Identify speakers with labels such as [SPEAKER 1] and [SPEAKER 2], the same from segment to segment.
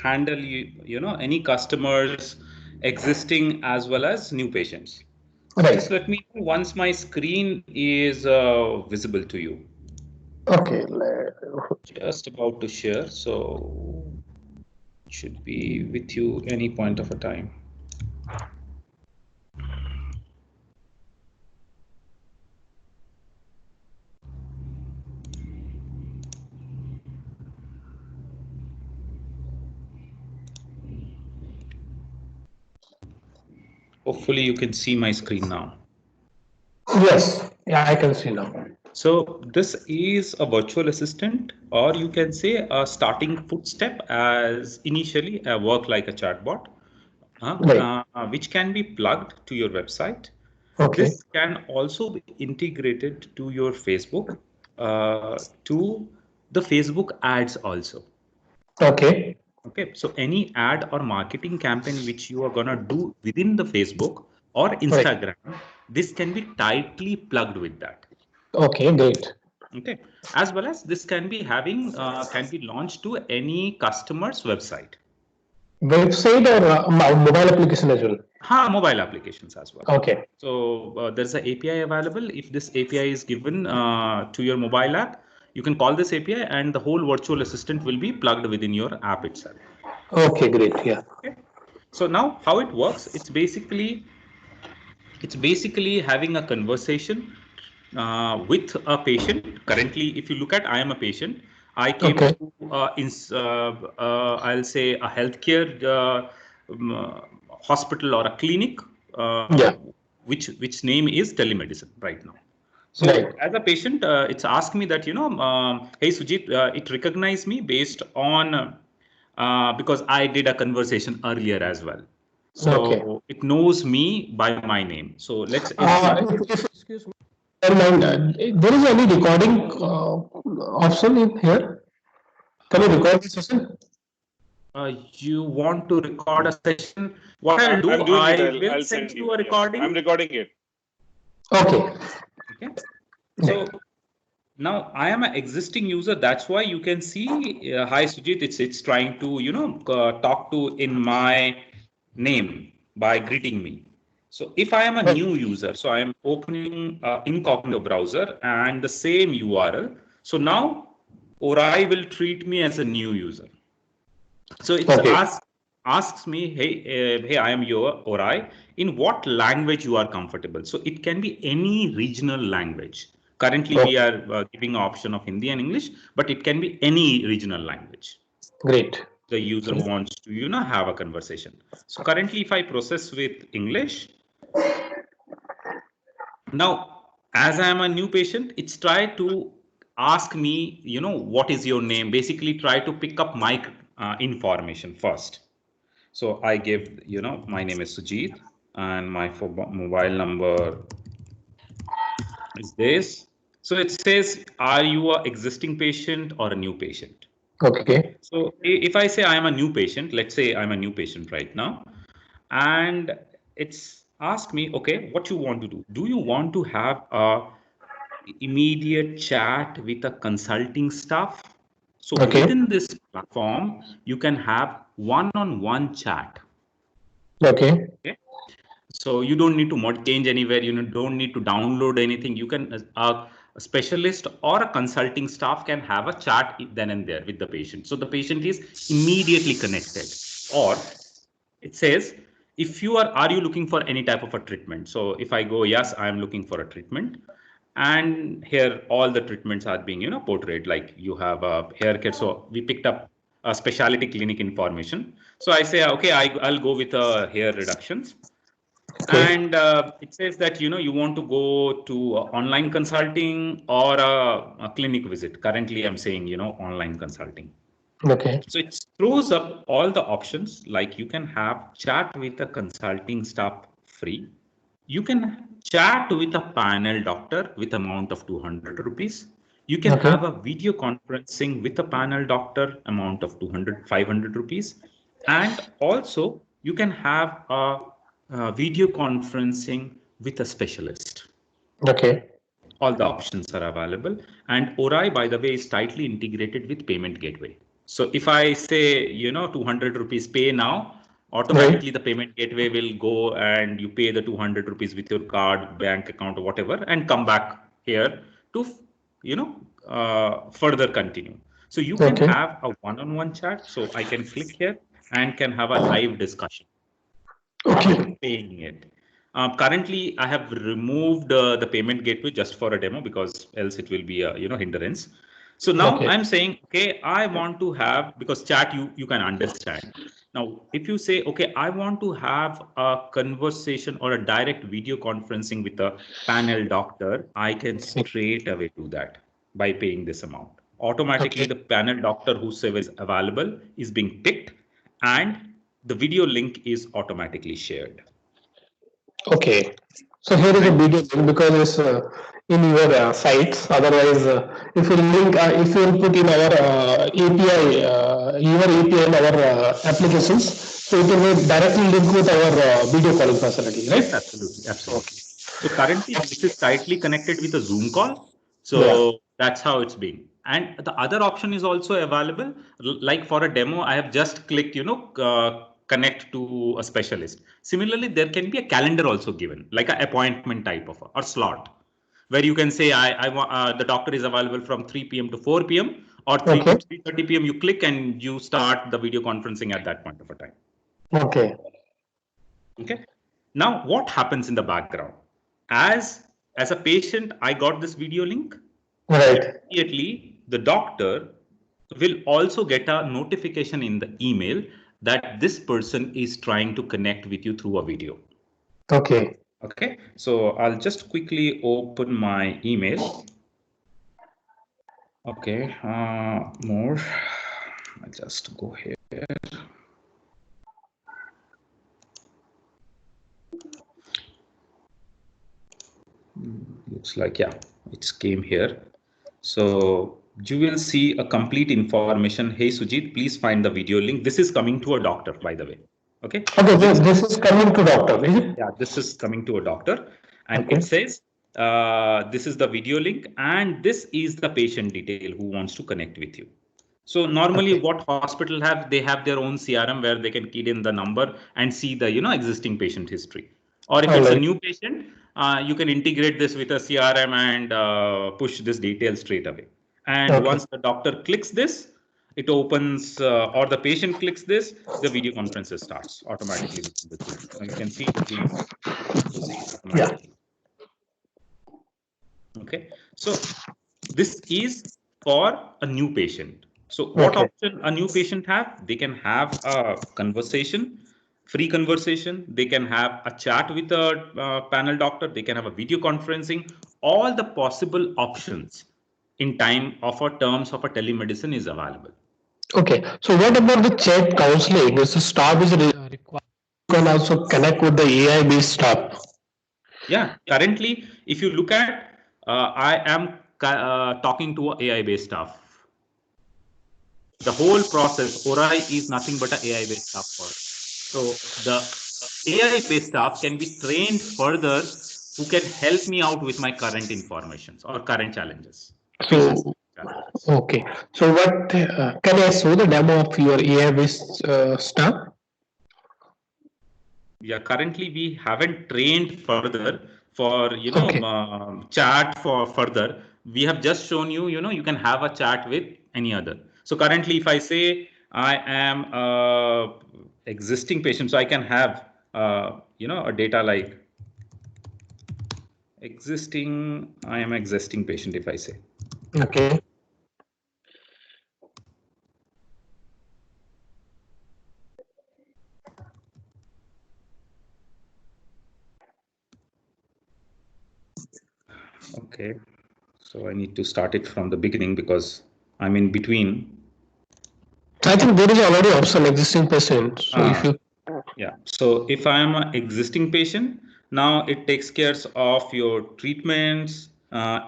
[SPEAKER 1] handle any customers existing as well as new patients. So just
[SPEAKER 2] Right.
[SPEAKER 1] let me know once my screen is visible to you.
[SPEAKER 2] Okay.
[SPEAKER 1] Just about to share, so it should be with you any point of a time. Hopefully you can see my screen now.
[SPEAKER 2] Yes. Yeah, I can see now.
[SPEAKER 1] So this is a virtual assistant, or you can say a starting footstep as initially a work like a chatbot,
[SPEAKER 2] Right.
[SPEAKER 1] which can be plugged to your website.
[SPEAKER 2] Okay.
[SPEAKER 1] This can also be integrated to your Facebook, to the Facebook ads also.
[SPEAKER 2] Okay.
[SPEAKER 1] Okay, so any ad or marketing campaign which you are gonna do within the Facebook or
[SPEAKER 2] Right.
[SPEAKER 1] Instagram, this can be tightly plugged with that.
[SPEAKER 2] Okay. Great.
[SPEAKER 1] Okay, as well as this can be can be launched to any customer's website.
[SPEAKER 2] Website or mobile application as well.
[SPEAKER 1] Mobile applications as well.
[SPEAKER 2] Okay.
[SPEAKER 1] So there's an API available. If this API is given to your mobile app, you can call this API and the whole virtual assistant will be plugged within your app itself.
[SPEAKER 2] Okay. Great. Yeah.
[SPEAKER 1] Okay. So now how it works, it's basically having a conversation with a patient. Currently, if you look at, I am a patient. I came
[SPEAKER 2] Okay.
[SPEAKER 1] to I'll say a healthcare um, uh, hospital or a clinic,
[SPEAKER 2] Yeah.
[SPEAKER 1] which name is telemedicine right now. So
[SPEAKER 2] Right.
[SPEAKER 1] as a patient, it's asked me that, hey Sujit, it recognized me based on because I did a conversation earlier as well.
[SPEAKER 2] Okay.
[SPEAKER 1] So it knows me by my name. So let's assume
[SPEAKER 2] If excuse me, never mind. There is any recording option in here. Can you
[SPEAKER 1] uh,
[SPEAKER 2] record the session?
[SPEAKER 1] you want to record a session. What I'll
[SPEAKER 3] I'm
[SPEAKER 1] do,
[SPEAKER 3] doing it.
[SPEAKER 1] I will
[SPEAKER 3] I'll
[SPEAKER 1] send
[SPEAKER 3] send
[SPEAKER 1] you
[SPEAKER 3] you.
[SPEAKER 1] a
[SPEAKER 3] Yeah, I'm
[SPEAKER 1] recording.
[SPEAKER 3] recording it.
[SPEAKER 2] Okay.
[SPEAKER 1] Okay.
[SPEAKER 2] Right.
[SPEAKER 1] So now I am an existing user. That's why you can see, hi Sujit, it's trying to, talk to in my name by greeting me. So if I am a
[SPEAKER 2] Right.
[SPEAKER 1] new user, so I am opening incognito browser and the same URL. So now Ori will treat me as a new user. So
[SPEAKER 2] Okay.
[SPEAKER 1] asks me, hey, I am your Ori. In what language you are comfortable? So it can be any regional language. Currently, we
[SPEAKER 2] Okay.
[SPEAKER 1] are giving option of Hindi and English, but it can be any regional language
[SPEAKER 2] Great.
[SPEAKER 1] the user wants to, have a conversation. So currently, if I process with English, now as I am a new patient, it's try to ask me, what is your name? Basically, try to pick up my information first. So I give, my name is Sujit and my mobile number is this. So it says, are you a existing patient or a new patient? Okay.
[SPEAKER 2] Okay.
[SPEAKER 1] So if I say I am a new patient, let's say I'm a new patient right now, and it's asked me, okay, what you want to do? Do you want to have a immediate chat with a consulting staff? So
[SPEAKER 2] Okay.
[SPEAKER 1] within this platform, you can have one-on-one chat.
[SPEAKER 2] Okay.
[SPEAKER 1] Okay. So you don't need to change anywhere. You don't need to download anything. You can a specialist or a consulting staff can have a chat then and there with the patient. So the patient is immediately connected. Or it says, if are you looking for any type of a treatment? So if I go, yes, I am looking for a treatment. And here all the treatments are being, portrayed, like you have a haircut. So we picked up a specialty clinic information. So I say, okay, I'll go with a hair reductions.
[SPEAKER 2] Okay.
[SPEAKER 1] And it says that, you want to go to online consulting or a clinic visit. Currently, I'm saying, online consulting.
[SPEAKER 2] Okay.
[SPEAKER 1] So it throws up all the options, like you can have chat with a consulting staff free. You can chat with a panel doctor with amount of 200 rupees. You can
[SPEAKER 2] Okay.
[SPEAKER 1] have a video conferencing with a panel doctor amount of 200, 500 rupees. And also you can have a video conferencing with a specialist.
[SPEAKER 2] Okay.
[SPEAKER 1] All the options are available. And Orai, by the way, is tightly integrated with payment gateway. So if I say, 200 rupees pay now, automatically the payment gateway will go and you pay the 200 rupees with your card, bank account or whatever, and come back here to, further continue. So you can have a one-on-one chat. So I can click here and can have a live discussion after paying it. Currently, I have removed the payment gateway just for a demo because else it will be a hindrance. So now I'm saying, okay, I want to have, because chat you can understand. Now, if you say, okay, I want to have a conversation or a direct video conferencing with a panel doctor, I can straight away do that by paying this amount. Automatically, the panel doctor whose service is available is being picked and the video link is automatically shared.
[SPEAKER 2] Okay. So here is a video link because it's in your sites. Otherwise, if you link, if you will put in our API, your API in our applications, so it will be directly link with our video calling facility, right?
[SPEAKER 1] Yes, absolutely, absolutely. So currently, this is tightly connected with a Zoom call. So that's how it's being. And the other option is also available. Like for a demo, I have just clicked, connect to a specialist. Similarly, there can be a calendar also given, like an appointment type of or slot, where you can say, I want the doctor is available from 3 p.m. to 4 p.m. or 3:30 p.m. You click and you start the video conferencing at that point of a time.
[SPEAKER 2] Okay.
[SPEAKER 1] Now, what happens in the background? As a patient, I got this video link.
[SPEAKER 2] Right.
[SPEAKER 1] Immediately, the doctor will also get a notification in the email that this person is trying to connect with you through a video.
[SPEAKER 2] Okay.
[SPEAKER 1] Okay. So I'll just quickly open my email. Okay. More. I'll just go here. Looks like, yeah, it came here. So you will see a complete information. Hey, Sujit, please find the video link. This is coming to a doctor, by the way. Okay.
[SPEAKER 2] Okay, this is coming to doctor, is it?
[SPEAKER 1] Yeah, this is coming to a doctor. And it says, this is the video link and this is the patient detail who wants to connect with you. So normally what hospital have, they have their own CRM where they can key in the number and see the, existing patient history. Or if it's a new patient, you can integrate this with a CRM and push this detail straight away. And once the doctor clicks this, it opens or the patient clicks this, the video conference starts automatically. You can see it automatically. Okay, so this is for a new patient. So what option a new patient have? They can have a conversation, free conversation. They can have a chat with a panel doctor. They can have a video conferencing. All the possible options in time of a terms of a telemedicine is available.
[SPEAKER 2] Okay. So what about the chat counseling? Is the staff is required? You can also connect with the AI based staff.
[SPEAKER 1] Yeah. Currently, if you look at, I am talking to a AI based staff. The whole process, Orai is nothing but an AI-based staff for. So the AI-based staff can be trained further who can help me out with my current informations or current challenges.
[SPEAKER 2] So, okay. So what, can I show the demo of your AI-based staff?
[SPEAKER 1] Yeah, currently we haven't trained further for, chat for further. We have just shown you, you can have a chat with any other. So currently, if I say I am a existing patient, so I can have, a data like existing, I am existing patient if I say.
[SPEAKER 2] Okay.
[SPEAKER 1] Okay, so I need to start it from the beginning because I'm in between.
[SPEAKER 2] I think there is already option existing patient. So if you,
[SPEAKER 1] yeah, so if I am an existing patient, now it takes care of your treatments,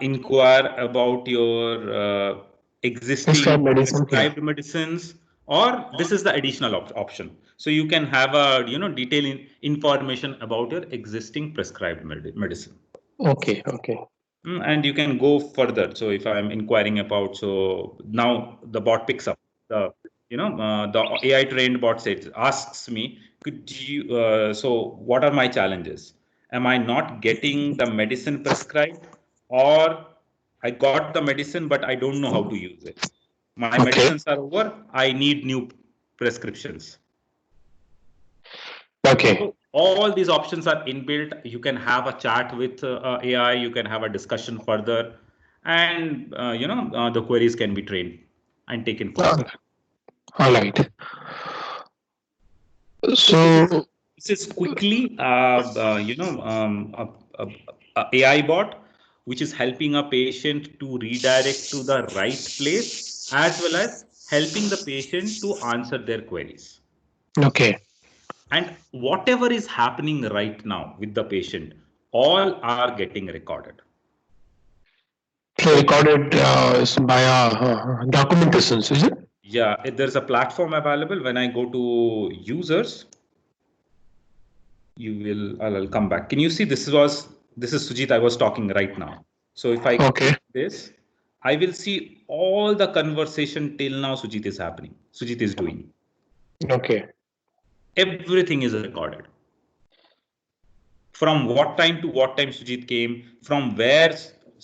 [SPEAKER 1] inquire about your existing prescribed medicines, or this is the additional option. So you can have a detailed information about your existing prescribed medicine.
[SPEAKER 2] Okay, okay.
[SPEAKER 1] And you can go further. So if I'm inquiring about, so now the bot picks up. the the AI trained bot says, asks me, could you so what are my challenges? Am I not getting the medicine prescribed, or I got the medicine but I don't know how to use it? My
[SPEAKER 2] Okay.
[SPEAKER 1] medicines are over. I need new prescriptions.
[SPEAKER 2] Okay.
[SPEAKER 1] So all these options are inbuilt. You can have a chat with AI. You can have a discussion further, and the queries can be trained and taken forward.
[SPEAKER 2] All right.
[SPEAKER 1] So
[SPEAKER 2] So,
[SPEAKER 1] this is quickly a AI bot which is helping a patient to redirect to the right place, as well as helping the patient to answer their queries.
[SPEAKER 2] okay.
[SPEAKER 1] And whatever is happening right now with the patient, all are getting recorded.
[SPEAKER 2] So
[SPEAKER 1] So
[SPEAKER 2] recorded via documentations, is it?
[SPEAKER 1] yeah, there's a platform available. When I go to users, I'll come back. Can you see this is Sujit I was talking right now. So if I
[SPEAKER 2] Okay.
[SPEAKER 1] click this, I will see all the conversation till now Sujit is doing.
[SPEAKER 2] Okay.
[SPEAKER 1] Everything is recorded. From what time to what time Sujit came, from where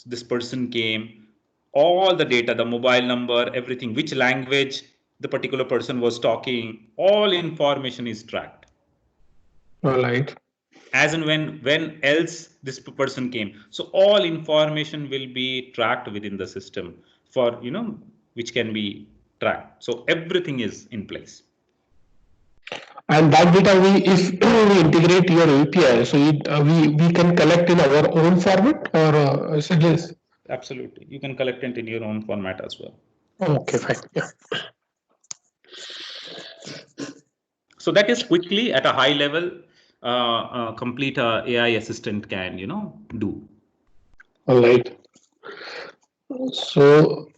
[SPEAKER 1] this person came, all the data, the mobile number, everything, which language the particular person was talking, all information is tracked.
[SPEAKER 2] All right.
[SPEAKER 1] As and when else this person came. So all information will be tracked within the system for which can be tracked. So everything is in place.
[SPEAKER 2] And that data, if we integrate your API, so we can collect in our own format, or is it is?
[SPEAKER 1] Absolutely, you can collect it in your own format as well.
[SPEAKER 2] Okay, fine. Yeah.
[SPEAKER 1] So that is quickly at a high level, complete AI assistant can do.
[SPEAKER 2] All right. So,